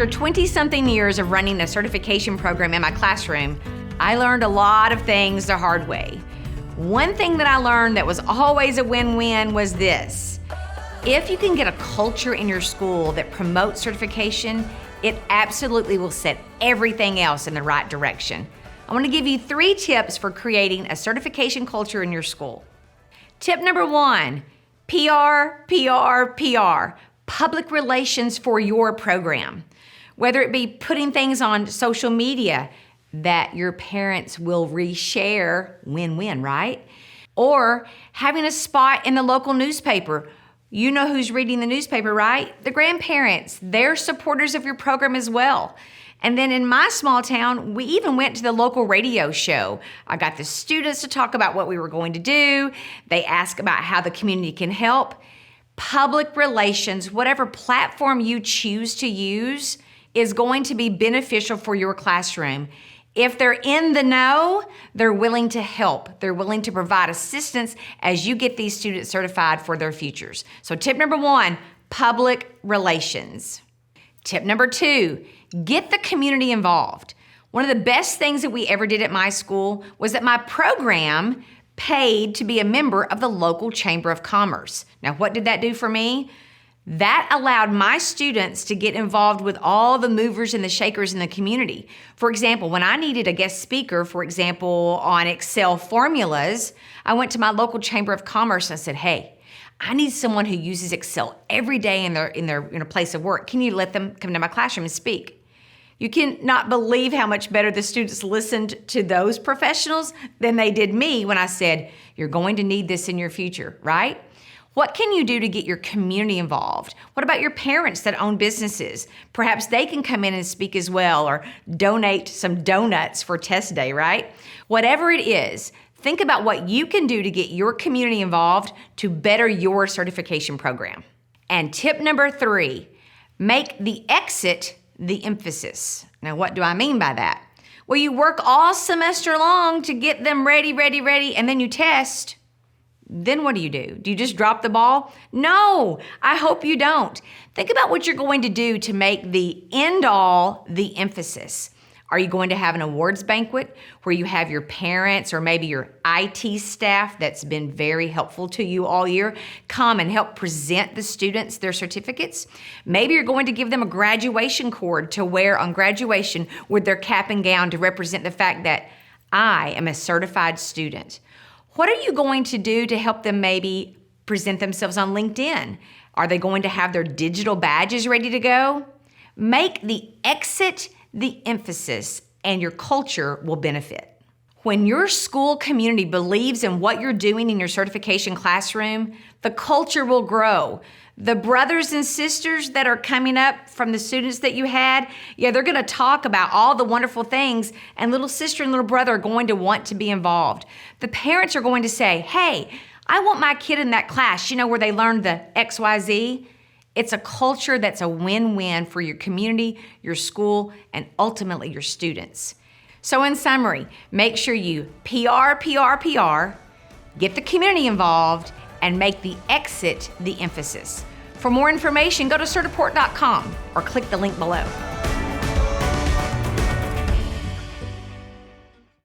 After 20-something years of running a certification program in my classroom, I learned a lot of things the hard way. One thing that I learned that was always a win-win was this. If you can get a culture in your school that promotes certification, it absolutely will set everything else in the right direction. I want to give you 3 tips for creating a certification culture in your school. Tip number 1, PR, PR, PR, public relations for your program. Whether it be putting things on social media that your parents will reshare, win-win, right? Or having a spot in the local newspaper. You know who's reading the newspaper, right? The grandparents. They're supporters of your program as well. And then in my small town, we even went to the local radio show. I got the students to talk about what we were going to do. They asked about how the community can help. Public relations, whatever platform you choose to use, is going to be beneficial for your classroom. If they're in the know, they're willing to help. They're willing to provide assistance as you get these students certified for their futures. So tip number 1, public relations. Tip number 2, get the community involved. One of the best things that we ever did at my school was that my program paid to be a member of the local Chamber of Commerce. Now, what did that do for me? That allowed my students to get involved with all the movers and the shakers in the community. For example, when I needed a guest speaker, for example, on Excel formulas, I went to my local Chamber of Commerce and I said, hey, I need someone who uses Excel every day in their place of work. Can you let them come to my classroom and speak? You cannot believe how much better the students listened to those professionals than they did me when I said, you're going to need this in your future, right? What can you do to get your community involved? What about your parents that own businesses? Perhaps they can come in and speak as well, or donate some donuts for test day, right? Whatever it is, think about what you can do to get your community involved to better your certification program. And tip number 3, make the exit the emphasis. Now, what do I mean by that? Well, you work all semester long to get them ready, and then you test. Then what do? Do you just drop the ball? No, I hope you don't. Think about what you're going to do to make the end all the emphasis. Are you going to have an awards banquet where you have your parents or maybe your IT staff that's been very helpful to you all year come and help present the students their certificates? Maybe you're going to give them a graduation cord to wear on graduation with their cap and gown to represent the fact that I am a certified student. What are you going to do to help them maybe present themselves on LinkedIn? Are they going to have their digital badges ready to go? Make the exit the emphasis, and your culture will benefit. When your school community believes in what you're doing in your certification classroom, the culture will grow. The brothers and sisters that are coming up from the students that you had, they're going to talk about all the wonderful things, and little sister and little brother are going to want to be involved. The parents are going to say, hey, I want my kid in that class, where they learn the XYZ. It's a culture that's a win-win for your community, your school, and ultimately your students. So in summary, make sure you PR, PR, PR, get the community involved, and make the exit the emphasis. For more information, go to Certiport.com or click the link below.